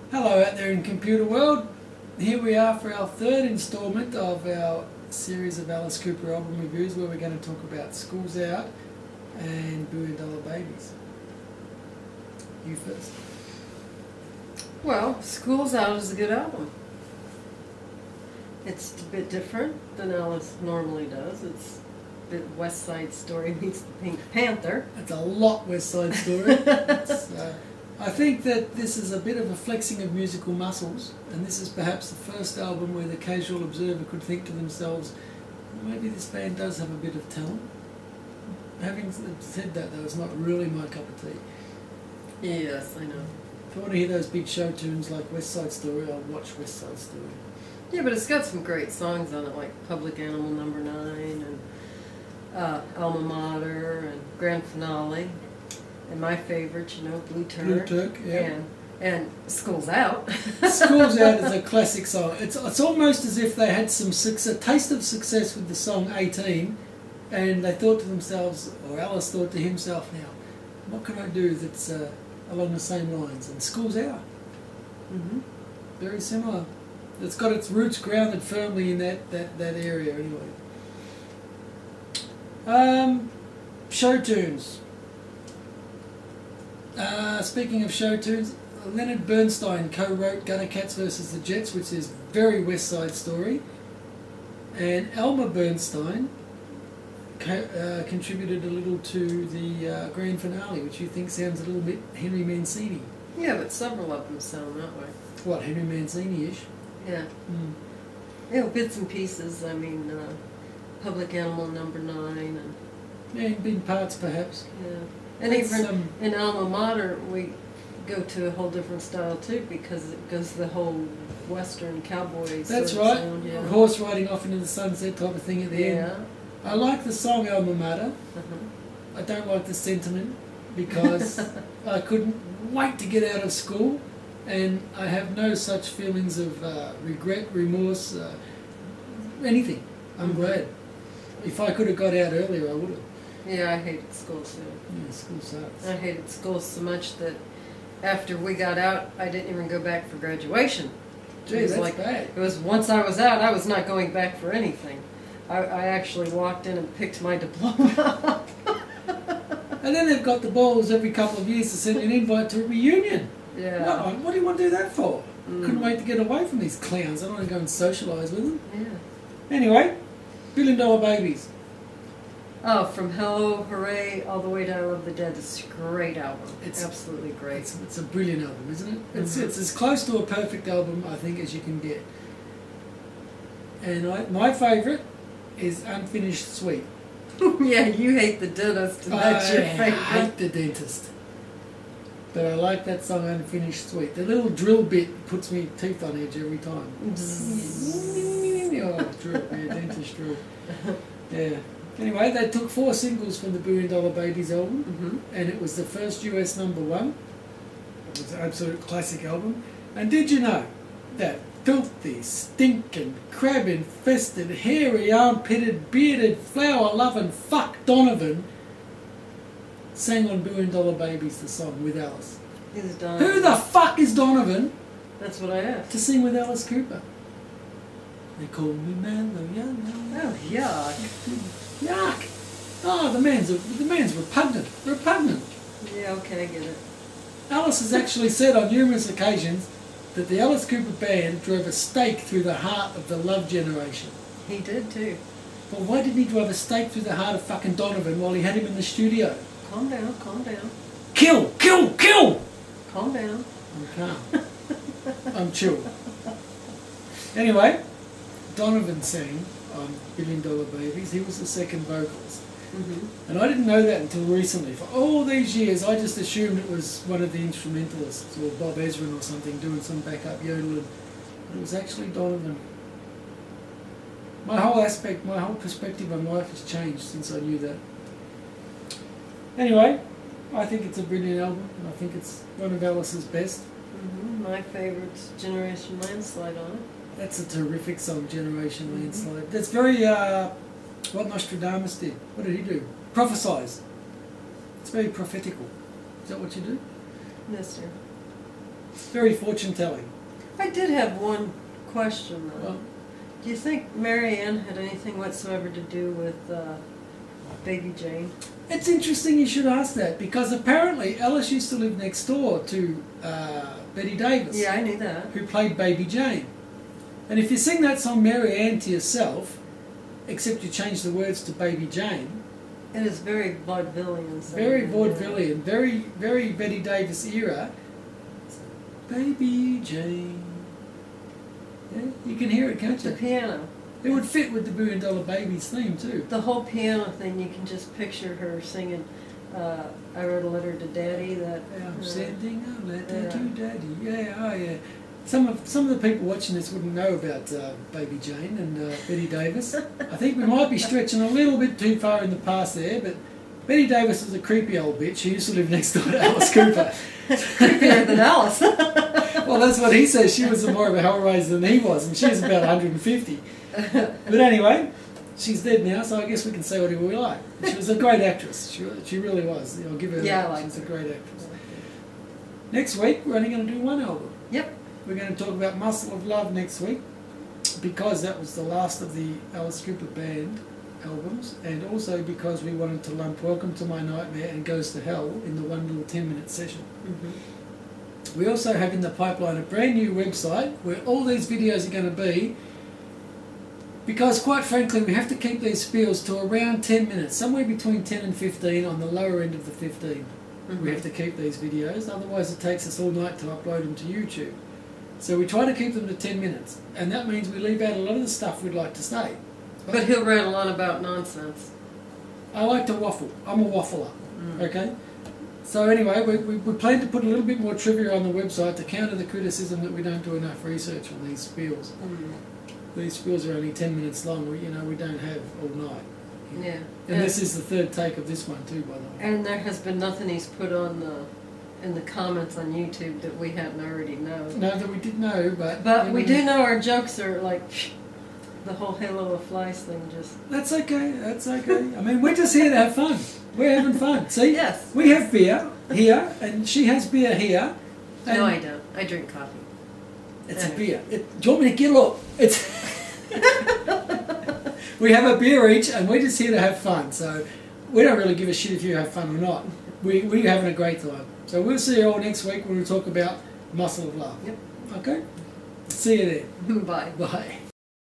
Hello out there in computer world. Here we are for our third instalment of our series of Alice Cooper album reviews, where we're going to talk about School's Out and $1 Babies. You first. Well, School's Out is a good album. It's a bit different than Alice normally does. It's a bit West Side Story meets the Pink Panther. It's a lot West Side Story. I think that this is a bit of a flexing of musical muscles, and this is perhaps the first album where the casual observer could think to themselves, maybe this band does have a bit of talent. Having said that, though, it's not really my cup of tea. Yes, I know. If I want to hear those big show tunes like West Side Story, I'll watch West Side Story. Yeah, but it's got some great songs on it, like Public Animal No. 9 and Alma Mater and Grand Finale. And my favorite, you know, Blue Turk. Blue Turk, yeah. And School's Out. School's Out is a classic song. It's almost as if they had some a taste of success with the song 18, and they thought to themselves, or Alice thought to himself, now, what can I do that's along the same lines? And School's Out. Mm-hmm. Very similar. It's got its roots grounded firmly in that area anyway. Show tunes. Speaking of show tunes, Leonard Bernstein co-wrote Gutter Cats vs. the Jets, which is very West Side Story, and Elmer Bernstein contributed a little to the grand finale, which you think sounds a little bit Henry Mancini. Yeah, but several of them sound that way. What, Henry Mancini-ish? Yeah. Mm. You know, bits and pieces. I mean, Public Animal No. 9 and... Yeah, in parts perhaps. Yeah. And even in Alma Mater, we go to a whole different style too, because it goes the whole Western cowboy. That's sort right. of sound, yeah. Horse riding off into the sunset type of thing at the end. I like the song Alma Mater. I don't like the sentiment, because I couldn't wait to get out of school, and I have no such feelings of regret, remorse, anything. I'm glad. If I could have got out earlier, I would have. Yeah, I hated school too. Yeah, school sucks. I hated school so much that after we got out, I didn't even go back for graduation. Gee, that's bad. It was once I was out, I was not going back for anything. I actually walked in and picked my diploma up. And then they've got the balls every couple of years to send you an invite to a reunion. Yeah. What do you want to do that for? Couldn't wait to get away from these clowns. I don't want to go and socialise with them. Yeah. Anyway, $1 Billion Babies. Oh, from Hello, Hooray, all the way to I Love the Dead. It's a great album. It's absolutely great. It's a brilliant album, isn't it? It's as close to a perfect album, I think, as you can get. And my favourite is Unfinished Sweet. Yeah, you hate the dentist, and that's your favorite. I hate the dentist. But I like that song Unfinished Sweet. The little drill bit puts me teeth on edge every time. Oh, drill, yeah, dentist drill. Yeah. Anyway, they took 4 singles from the $1 Billion Babies album, and it was the first US #1. It was an absolute classic album. And did you know that filthy, stinking, crab-infested, hairy, armpitted, bearded, flower-loving fuck Donovan sang on $1 Billion Babies the song with Alice? Who's Donovan? Who the fuck is Donovan That's what I asked. to sing with Alice Cooper? They call me Mellow Young. Oh, yuck. Yuck! Oh, the man's repugnant. Repugnant. Yeah, okay, I get it. Alice has actually said on numerous occasions that the Alice Cooper band drove a stake through the heart of the Love generation. He did too. But why didn't he drive a stake through the heart of fucking Donovan while he had him in the studio? Calm down, calm down. Kill! Kill! Kill! Calm down. I'm calm. I'm chill. Anyway, Donovan sang on $1 Billion Babies. He was the second vocalist. And I didn't know that until recently. For all these years, I just assumed it was one of the instrumentalists, or Bob Ezrin or something, doing some backup yodeling. But it was actually Donovan. My whole perspective on life has changed since I knew that. Anyway, I think it's a brilliant album, and I think it's one of Alice's best. My favourite's Generation Landslide on it. That's a terrific song, Generation Landslide. That's very, what Nostradamus did. What did he do? Prophesize. It's very prophetical. Is that what you do? Yes, sir. Very fortune telling. I did have one question though. Well, Do you think Mary Ann had anything whatsoever to do with Baby Jane? it's interesting you should ask that, because apparently Alice used to live next door to Betty Davis, Yeah, I knew that. who played Baby Jane. And if you sing that song Mary Ann to yourself, except you change the words to Baby Jane, It is very vaudevillian. very vaudevillian, very, very Betty Davis era. Baby Jane. Yeah, you can hear it, can't The you? piano. It would fit with the $1 Billion Babies theme too. The whole piano thing, you can just picture her singing, I wrote a letter to Daddy that... I'm sending a letter yeah. to Daddy. Yeah, oh yeah. Some of the people watching this wouldn't know about Baby Jane and Betty Davis. I think we might be stretching a little bit too far in the past there, but Betty Davis was a creepy old bitch who used to live next door to Alice Cooper. Creepier than Alice. Well, that's what he says. She was more of a hellraiser than he was, and she was about 150. But anyway, she's dead now, so I guess we can say whatever we like. She was a great actress. She really was. I'll give her that. She's a great actress. Next week, we're only going to do one album. Yep. We're going to talk about Muscle of Love next week, because that was the last of the Alice Cooper Band albums, and also because we wanted to lump Welcome to My Nightmare and Goes to Hell in the one little 10-minute session. Mm-hmm. We also have in the pipeline a brand new website where all these videos are going to be, because quite frankly we have to keep these spiels to around 10 minutes, somewhere between 10 and 15, on the lower end of the 15. Mm-hmm. We have to keep these videos, otherwise it takes us all night to upload them to YouTube. So we try to keep them to 10 minutes, and that means we leave out a lot of the stuff we'd like to say. But he'll rattle on about nonsense. I like to waffle. I'm a waffler. Okay? So anyway, we plan to put a little bit more trivia on the website to counter the criticism that we don't do enough research on these spiels. These spiels are only 10 minutes long. We don't have all night. Yeah. And this is the third take of this one too, by the way. And there has been nothing he's put on in the comments on YouTube that we hadn't already known. No, that we did know, but... But we do know our jokes are like... The whole Halo of Flies thing just... That's okay, that's okay. I mean, we're just here to have fun. We're having fun. See? Yes. We have beer here, and she has beer here. No, I don't. I drink coffee. It's a beer. Do you want me to get up? It's... We have a beer each, and we're just here to have fun. So we don't really give a shit if you have fun or not. We're having a great time. So we'll see you all next week when we talk about Muscle of Love. Yep. Okay? See you there. Bye. Bye.